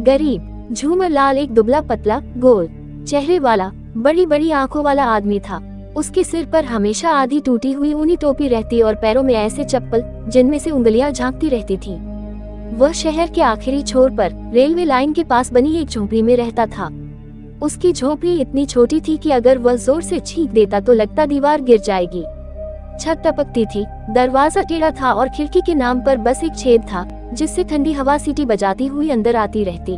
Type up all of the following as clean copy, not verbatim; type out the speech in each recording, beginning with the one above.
गरीब झूमर लाल एक दुबला पतला गोल चेहरे वाला बड़ी बड़ी आंखों वाला आदमी था। उसके सिर पर हमेशा आधी टूटी हुई ऊनी टोपी रहती और पैरों में ऐसे चप्पल जिनमें से उंगलियां झांकती रहती थी। वह शहर के आखिरी छोर पर रेलवे लाइन के पास बनी एक झोपड़ी में रहता था। उसकी झोपड़ी इतनी छोटी थी कि अगर वह जोर से छींक देता तो लगता दीवार गिर जाएगी। छत टपकती थी, दरवाजा टेढ़ा था और खिड़की के नाम पर बस एक छेद था जिससे ठंडी हवा सीटी बजाती हुई अंदर आती रहती।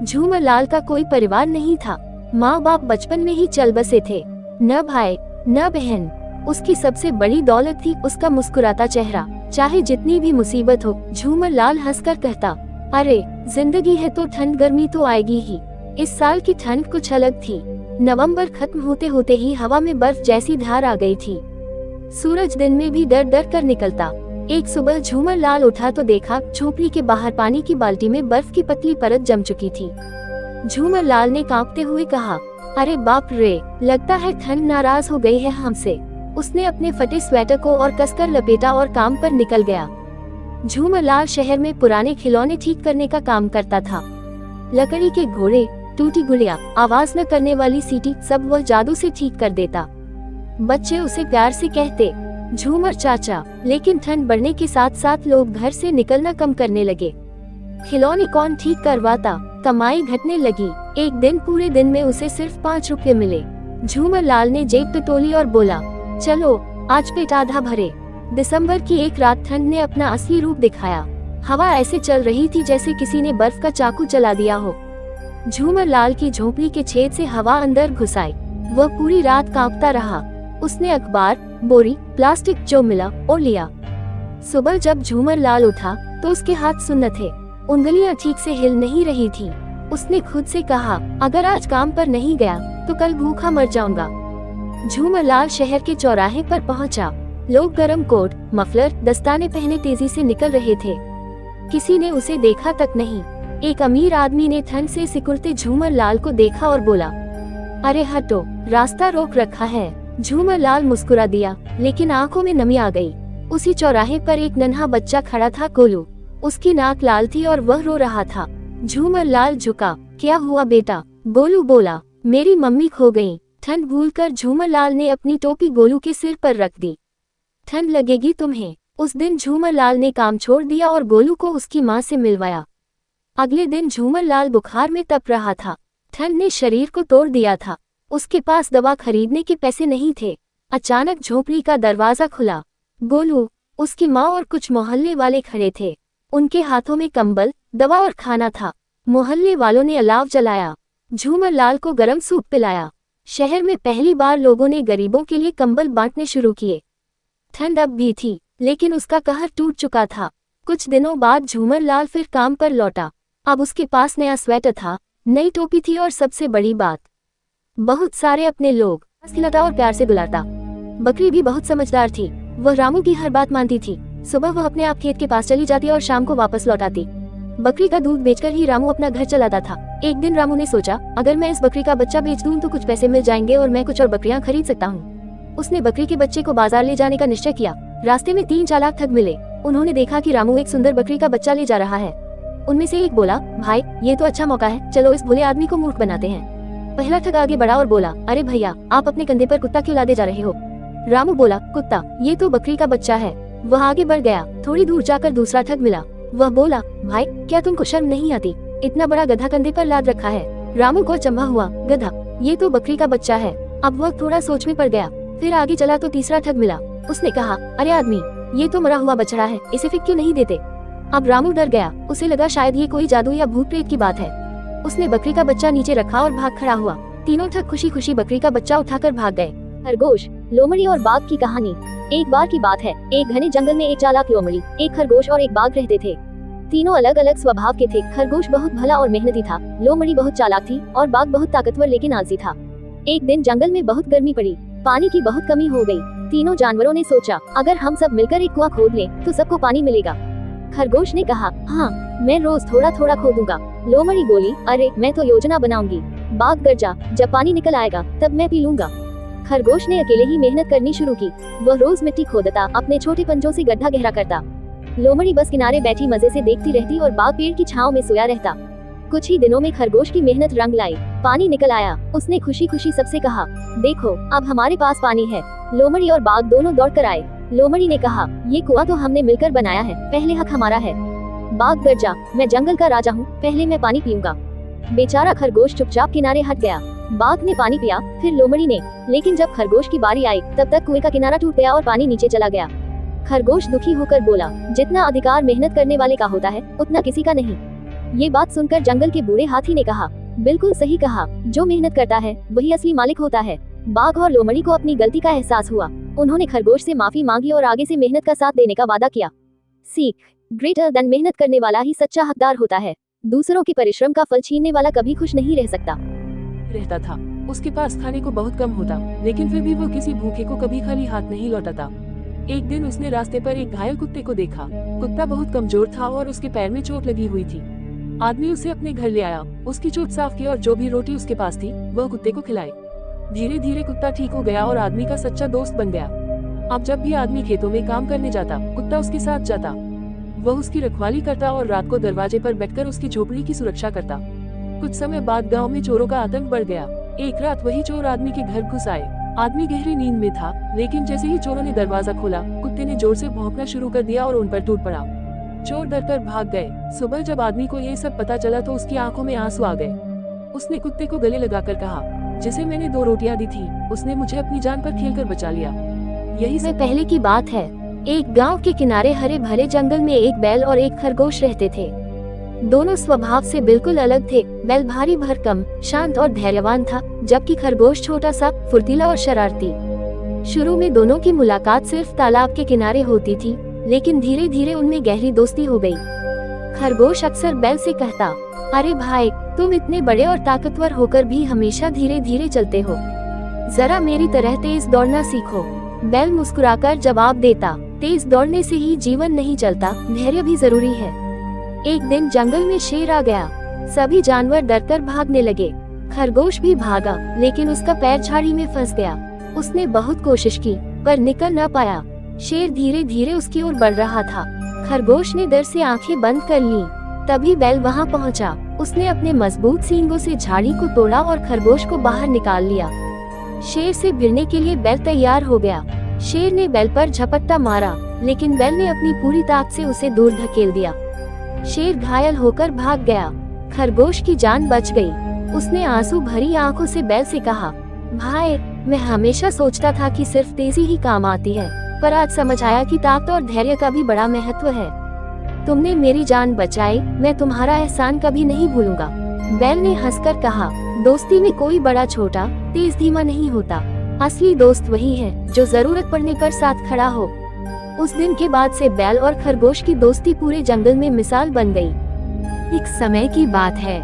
झूमर लाल का कोई परिवार नहीं था। माँ बाप बचपन में ही चल बसे थे, न भाई न बहन। उसकी सबसे बड़ी दौलत थी उसका मुस्कुराता चेहरा। चाहे जितनी भी मुसीबत हो, झूमर लाल हंसकर कहता, अरे जिंदगी है तो ठंड गर्मी तो आएगी ही। इस साल की ठंड कुछ अलग थी। नवंबर खत्म होते होते ही हवा में बर्फ जैसी धार आ गई थी। सूरज दिन में भी डर डर कर निकलता। एक सुबह झूमर लाल उठा तो देखा झोपड़ी के बाहर पानी की बाल्टी में बर्फ की पतली परत जम चुकी थी। झूमर लाल ने कांपते हुए कहा, अरे बाप रे, लगता है ठंड नाराज हो गई है हमसे। उसने अपने फटे स्वेटर को और कसकर लपेटा और काम पर निकल गया। झूमर लाल शहर में पुराने खिलौने ठीक करने का काम करता था। लकड़ी के घोड़े, टूटी गुड़िया, आवाज न करने वाली सीटी, सब वह जादू से ठीक कर देता। बच्चे उसे प्यार से कहते, झूमर चाचा। लेकिन ठंड बढ़ने के साथ साथ लोग घर से निकलना कम करने लगे। खिलौने कौन ठीक करवाता, कमाई घटने लगी। एक दिन पूरे दिन में उसे सिर्फ 5 रुपए मिले। झूमर लाल ने जेब टटोली और बोला, चलो आज पेट आधा भरे। दिसंबर की एक रात ठंड ने अपना असली रूप दिखाया। हवा ऐसे चल रही थी जैसे किसी ने बर्फ का चाकू चला दिया हो। झूमर लाल की झोपड़ी के छेद से हवा अंदर घुस आई। वह पूरी रात कांपता रहा। उसने अखबार, बोरी, प्लास्टिक जो मिला और लिया। सुबह जब झूमर लाल उठा तो उसके हाथ सुन्न थे, उंगलियां ठीक से हिल नहीं रही थी। उसने खुद से कहा, अगर आज काम पर नहीं गया तो कल भूखा मर जाऊंगा। झूमर लाल शहर के चौराहे पर पहुंचा। लोग गरम कोट, मफलर, दस्ताने पहने तेजी से निकल रहे थे। किसी ने उसे देखा तक नहीं। एक अमीर आदमी ने ठंड से सिकुड़ते झूमर लाल को देखा और बोला, अरे हटो, रास्ता रोक रखा है। झूमर लाल मुस्कुरा दिया, लेकिन आंखों में नमी आ गई। उसी चौराहे पर एक नन्हा बच्चा खड़ा था, गोलू। उसकी नाक लाल थी और वह रो रहा था। झूमर लाल झुका, क्या हुआ बेटा? गोलू बोला, मेरी मम्मी खो गई। ठंड भूलकर झूमर लाल ने अपनी टोपी गोलू के सिर पर रख दी। ठंड लगेगी तुम्हें। उस दिन झूमर लाल ने काम छोड़ दिया और गोलू को उसकी माँ से मिलवाया। अगले दिन झूमर लाल बुखार में तप रहा था। ठंड ने शरीर को तोड़ दिया था। उसके पास दवा खरीदने के पैसे नहीं थे। अचानक झोपड़ी का दरवाजा खुला। गोलू, उसकी माँ और कुछ मोहल्ले वाले खड़े थे। उनके हाथों में कंबल, दवा और खाना था। मोहल्ले वालों ने अलाव जलाया, झूमर लाल को गरम सूप पिलाया। शहर में पहली बार लोगों ने गरीबों के लिए कंबल बांटने शुरू किए। ठंड अब भी थी, लेकिन उसका कहर टूट चुका था। कुछ दिनों बाद झूमर लाल फिर काम पर लौटा। अब उसके पास नया स्वेटर था, नई टोपी थी और सबसे बड़ी बात, बहुत सारे अपने लोग। खिलाता और प्यार से बुलाता। बकरी भी बहुत समझदार थी। वह रामू की हर बात मानती थी। सुबह वह अपने आप खेत के पास चली जाती और शाम को वापस लौट आती। बकरी का दूध बेचकर ही रामू अपना घर चलाता था। एक दिन रामू ने सोचा, अगर मैं इस बकरी का बच्चा बेच दूं तो कुछ पैसे मिल जाएंगे और मैं कुछ और बकरियां खरीद सकता हूँ। उसने बकरी के बच्चे को बाजार ले जाने का निश्चय किया। रास्ते में 3 चालाक ठग मिले। उन्होंने देखा कि रामू एक सुंदर बकरी का बच्चा ले जा रहा है। उनमें से एक बोला, भाई ये तो अच्छा मौका है, चलो इस भोले आदमी को मूर्ख बनाते हैं। पहला ठग आगे बढ़ा और बोला, अरे भैया, आप अपने कंधे पर कुत्ता क्यों लादे जा रहे हो? रामू बोला, कुत्ता, ये तो बकरी का बच्चा है। वह आगे बढ़ गया। थोड़ी दूर जाकर दूसरा ठग मिला। वह बोला, भाई क्या तुमको शर्म नहीं आती? इतना बड़ा गधा कंधे पर लाद रखा है। रामू को अचंभा हुआ, गधा, ये तो बकरी का बच्चा है। अब वह थोड़ा सोच में पड़ गया। फिर आगे चला तो तीसरा ठग मिला। उसने कहा, अरे आदमी, ये तो मरा हुआ बछड़ा है, इसे फिर क्यों नहीं देते? अब रामू डर गया। उसे लगा शायद ये कोई जादू या भूत प्रेत की बात है। उसने बकरी का बच्चा नीचे रखा और भाग खड़ा हुआ। तीनों ठग खुशी खुशी बकरी का बच्चा उठाकर भाग गए। खरगोश, लोमड़ी और बाघ की कहानी। एक बार की बात है, एक घने जंगल में एक चालाक लोमड़ी, एक खरगोश और एक बाघ रहते थे। तीनों अलग अलग स्वभाव के थे। खरगोश बहुत भला और मेहनती था, लोमड़ी बहुत चालाक थी और बाघ बहुत ताकतवर लेकिन आलसी था। एक दिन जंगल में बहुत गर्मी पड़ी, पानी की बहुत कमी हो गई। तीनों जानवरों ने सोचा, अगर हम सब मिलकर एक कुआं खोद लें तो सबको पानी मिलेगा। खरगोश ने कहा, हाँ, मैं रोज थोड़ा थोड़ा खोदूंगा। लोमड़ी बोली, अरे मैं तो योजना बनाऊंगी। बाघ गरजा, जब पानी निकल आएगा तब मैं पी लूंगा। खरगोश ने अकेले ही मेहनत करनी शुरू की। वह रोज मिट्टी खोदता, अपने छोटे पंजों से गड्ढा गहरा करता। लोमड़ी बस किनारे बैठी मजे से देखती रहती और बाघ पेड़ की छांव में सोया रहता। कुछ ही दिनों में खरगोश की मेहनत रंग लाई, पानी निकल आया। उसने खुशी खुशी सबसे कहा, देखो अब हमारे पास पानी है। लोमड़ी और बाघ दोनों दौड़कर आए। लोमड़ी ने कहा, ये कुआं तो हमने मिलकर बनाया है, पहले हक हमारा है। बाघ डर जा, मैं जंगल का राजा हूँ, पहले मैं पानी पीऊंगा। बेचारा खरगोश चुपचाप किनारे हट गया। बाघ ने पानी पिया, फिर लोमड़ी ने, लेकिन जब खरगोश की बारी आई तब तक कुएं का किनारा टूट गया और पानी नीचे चला गया। खरगोश दुखी होकर बोला, जितना अधिकार मेहनत करने वाले का होता है उतना किसी का नहीं। ये बात सुनकर जंगल के बूढ़े हाथी ने कहा, बिल्कुल सही कहा, जो मेहनत करता है वही असली मालिक होता है। बाघ और लोमड़ी को अपनी गलती का एहसास हुआ। उन्होंने खरगोश से माफी मांगी और आगे से मेहनत का साथ देने का वादा किया। सीख, ग्रेटर देन मेहनत करने वाला ही सच्चा हकदार होता है। दूसरों के परिश्रम का फल छीनने वाला कभी खुश नहीं रह सकता। रहता था, उसके पास खाने को बहुत कम होता, लेकिन फिर भी वो किसी भूखे को कभी खाली हाथ नहीं लौटाता। एक दिन उसने रास्ते पर एक घायल कुत्ते को देखा। कुत्ता बहुत कमजोर था और उसके पैर में चोट लगी हुई थी। आदमी उसे अपने घर ले आया, उसकी चोट साफ की और जो भी रोटी उसके पास थी वह कुत्ते को खिलाई। धीरे धीरे कुत्ता ठीक हो गया और आदमी का सच्चा दोस्त बन गया। अब जब भी आदमी खेतों में काम करने जाता, कुत्ता उसके साथ जाता। वह उसकी रखवाली करता और रात को दरवाजे पर बैठकर उसकी झोपड़ी की सुरक्षा करता। कुछ समय बाद गांव में चोरों का आतंक बढ़ गया। एक रात वही चोर आदमी के घर घुस आए। आदमी गहरी नींद में था, लेकिन जैसे ही चोरों ने दरवाजा खोला, कुत्ते ने जोर से भौंकना शुरू कर दिया और उन पर टूट पड़ा। चोर डरकर भाग गए। सुबह जब आदमी को ये सब पता चला तो उसकी आंखों में आंसू आ गए। उसने कुत्ते को गले लगाकर कहा, जिसे मैंने 2 रोटियां दी थी, उसने मुझे अपनी जान पर खेलकर बचा लिया। यही सब पहले की बात है। एक गांव के किनारे हरे भरे जंगल में एक बैल और एक खरगोश रहते थे। दोनों स्वभाव से बिल्कुल अलग थे। बैल भारी भरकम, शांत और धैर्यवान था, जबकि खरगोश छोटा सा, फुर्तीला और शरारती। शुरू में दोनों की मुलाकात सिर्फ तालाब के किनारे होती थी, लेकिन धीरे धीरे उनमें गहरी दोस्ती हो गई। खरगोश अक्सर बैल से कहता, अरे भाई, तुम इतने बड़े और ताकतवर होकर भी हमेशा धीरे धीरे चलते हो, जरा मेरी तरह तेज दौड़ना सीखो। बैल मुस्कुराकर जवाब देता, तेज दौड़ने से ही जीवन नहीं चलता, धैर्य भी जरूरी है। एक दिन जंगल में शेर आ गया। सभी जानवर डरकर भागने लगे। खरगोश भी भागा, लेकिन उसका पैर झाड़ी में फंस गया। उसने बहुत कोशिश की, पर निकल न पाया। शेर धीरे धीरे उसकी ओर बढ़ रहा था। खरगोश ने डर से आंखें बंद कर लीं। तभी बैल वहां पहुंचा। उसने अपने मजबूत सींगों से झाड़ी को तोड़ा और खरगोश को बाहर निकाल लिया। शेर से भिड़ने के लिए बैल तैयार हो गया। शेर ने बैल पर झपट्टा मारा, लेकिन बैल ने अपनी पूरी ताकत से उसे दूर धकेल दिया। शेर घायल होकर भाग गया। खरगोश की जान बच गई। उसने आंसू भरी आंखों से बैल से कहा, भाई, मैं हमेशा सोचता था कि सिर्फ तेजी ही काम आती है, पर आज समझ आया कि ताकत और धैर्य का भी बड़ा महत्व है। तुमने मेरी जान बचाई, मैं तुम्हारा एहसान कभी नहीं भूलूंगा। बैल ने हंसकर कहा, दोस्ती में कोई बड़ा छोटा, तेज धीमा नहीं होता। असली दोस्त वही है जो जरूरत पड़ने पर साथ खड़ा हो। उस दिन के बाद से बैल और खरगोश की दोस्ती पूरे जंगल में मिसाल बन गई। एक समय की बात है।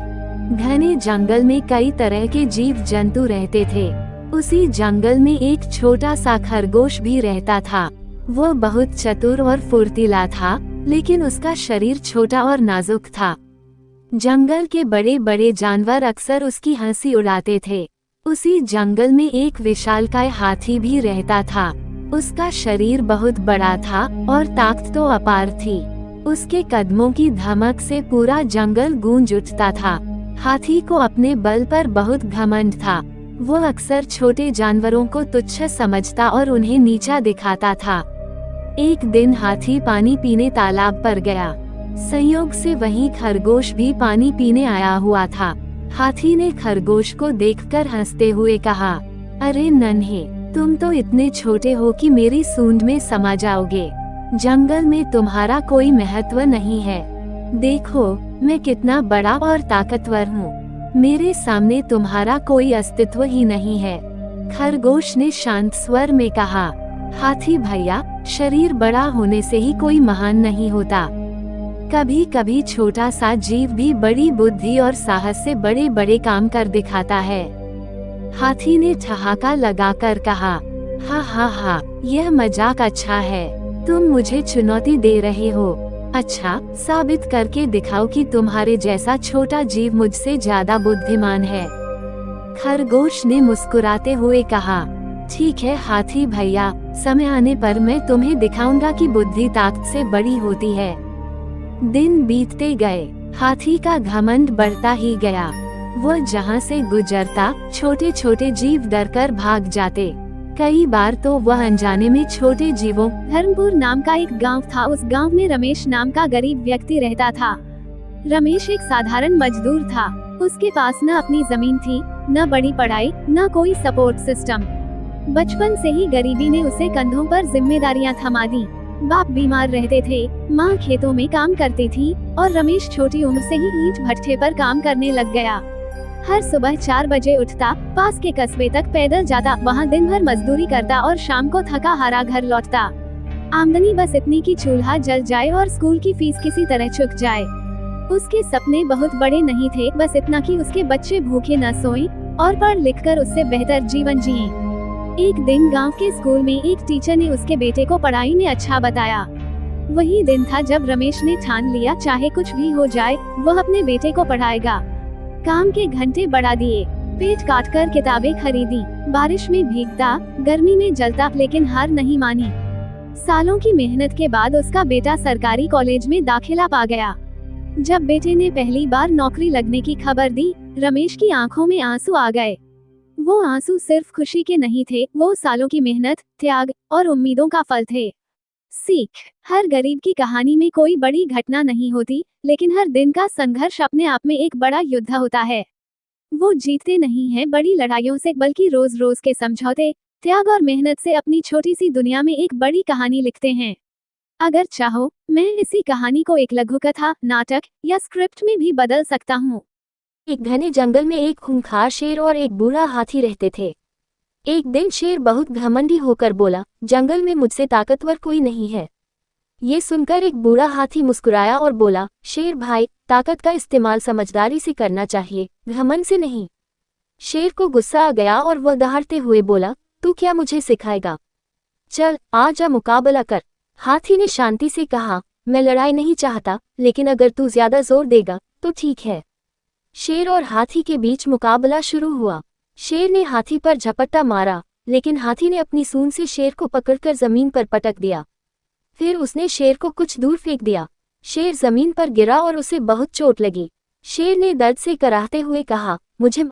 घने जंगल में कई तरह के जीव जंतु रहते थे। उसी जंगल में एक छोटा सा खरगोश भी रहता था। वो बहुत चतुर और फुर्तीला था, लेकिन उसका शरीर छोटा और नाजुक था। जंगल के बड़े बड़े जानवर अक्सर उसकी हंसी उड़ाते थे। उसी जंगल में एक विशालकाय हाथी भी रहता था। उसका शरीर बहुत बड़ा था और ताकत तो अपार थी। उसके कदमों की धमक से पूरा जंगल गूंज उठता था। हाथी को अपने बल पर बहुत घमंड था। वो अक्सर छोटे जानवरों को तुच्छ समझता और उन्हें नीचा दिखाता था। एक दिन हाथी पानी पीने तालाब पर गया। संयोग से वहीं खरगोश भी पानी पीने आया हुआ था। हाथी ने खरगोश को देखकर हंसते हुए कहा, अरे नन्हे, तुम तो इतने छोटे हो कि मेरी सूंड में समा जाओगे। जंगल में तुम्हारा कोई महत्व नहीं है। देखो मैं कितना बड़ा और ताकतवर हूँ। मेरे सामने तुम्हारा कोई अस्तित्व ही नहीं है। खरगोश ने शांत स्वर में कहा, हाथी भैया, शरीर बड़ा होने से ही कोई महान नहीं होता। कभी कभी छोटा सा जीव भी बड़ी बुद्धि और साहस से बड़े बड़े काम कर दिखाता है। हाथी ने ठहाका लगाकर कहा, हा हा हा, यह मजाक अच्छा है। तुम मुझे चुनौती दे रहे हो। अच्छा, साबित करके दिखाओ कि तुम्हारे जैसा छोटा जीव मुझसे ज्यादा बुद्धिमान है। खरगोश ने मुस्कुराते हुए कहा, ठीक है हाथी भैया, समय आने पर मैं तुम्हें दिखाऊंगा कि बुद्धि ताकत से बड़ी होती है। दिन बीतते गए। हाथी का घमंड बढ़ता ही गया। वह जहाँ से गुजरता छोटे छोटे जीव डरकर भाग जाते। कई बार तो वह अनजाने में छोटे जीवों। धर्मपुर नाम का एक गांव था। उस गांव में रमेश नाम का गरीब व्यक्ति रहता था। रमेश एक साधारण मजदूर था। उसके पास न अपनी जमीन थी, न बड़ी पढ़ाई, न कोई सपोर्ट सिस्टम। बचपन से ही गरीबी ने उसे कंधों पर जिम्मेदारियां थमा दी। बाप बीमार रहते थे, माँ खेतों में काम करती थी और रमेश छोटी उम्र से ही ईंट भट्ठे पर काम करने लग गया। हर सुबह 4 बजे उठता, पास के कस्बे तक पैदल जाता, वहाँ दिन भर मजदूरी करता और शाम को थका हारा घर लौटता। आमदनी बस इतनी कि चूल्हा जल जाए और स्कूल की फीस किसी तरह चुक जाए। उसके सपने बहुत बड़े नहीं थे, बस इतना कि उसके बच्चे भूखे न सोएं और पढ़ लिख कर उससे बेहतर जीवन जिएं। एक दिन गांव के स्कूल में एक टीचर ने उसके बेटे को पढ़ाई में अच्छा बताया। वही दिन था जब रमेश ने ठान लिया, चाहे कुछ भी हो जाए वह अपने बेटे को पढ़ाएगा। काम के घंटे बढ़ा दिए, पेट काट कर किताबें खरीदी, बारिश में भीगता, गर्मी में जलता, लेकिन हार नहीं मानी। सालों की मेहनत के बाद उसका बेटा सरकारी कॉलेज में दाखिला पा गया। जब बेटे ने पहली बार नौकरी लगने की खबर दी, रमेश की आंखों में आंसू आ गए। वो आंसू सिर्फ खुशी के नहीं थे, वो सालों की मेहनत, त्याग और उम्मीदों का फल थे। सीख: हर गरीब की कहानी में कोई बड़ी घटना नहीं होती, लेकिन हर दिन का संघर्ष अपने आप में एक बड़ा युद्ध होता है। वो जीतते नहीं हैं बड़ी लड़ाइयों से, बल्कि रोज रोज के समझौते, त्याग और मेहनत से अपनी छोटी सी दुनिया में एक बड़ी कहानी लिखते हैं। अगर चाहो, मैं इसी कहानी को एक लघुकथा, नाटक या स्क्रिप्ट में भी बदल सकता हूँ। एक घने जंगल में एक खूंखार शेर और एक बूढ़ा हाथी रहते थे। एक दिन शेर बहुत घमंडी होकर बोला, जंगल में मुझसे ताकतवर कोई नहीं है। ये सुनकर एक बूढ़ा हाथी मुस्कुराया और बोला, शेर भाई, ताकत का इस्तेमाल समझदारी से करना चाहिए, घमंड से नहीं। शेर को गुस्सा आ गया और वह दहाड़ते हुए बोला, तू क्या मुझे सिखाएगा? चल आ जा, मुकाबला कर। हाथी ने शांति से कहा, मैं लड़ाई नहीं चाहता, लेकिन अगर तू ज्यादा जोर देगा तो ठीक है। शेर और हाथी के बीच मुकाबला शुरू हुआ। शेर ने हाथी पर झपट्टा मारा, लेकिन हाथी ने अपनी सूंड से शेर को पकड़कर जमीन पर पटक दिया। फिर उसने शेर को कुछ दूर फेंक दिया। शेर जमीन पर गिरा और उसे बहुत चोट लगी। शेर ने दर्द से कराहते हुए कहा, मुझे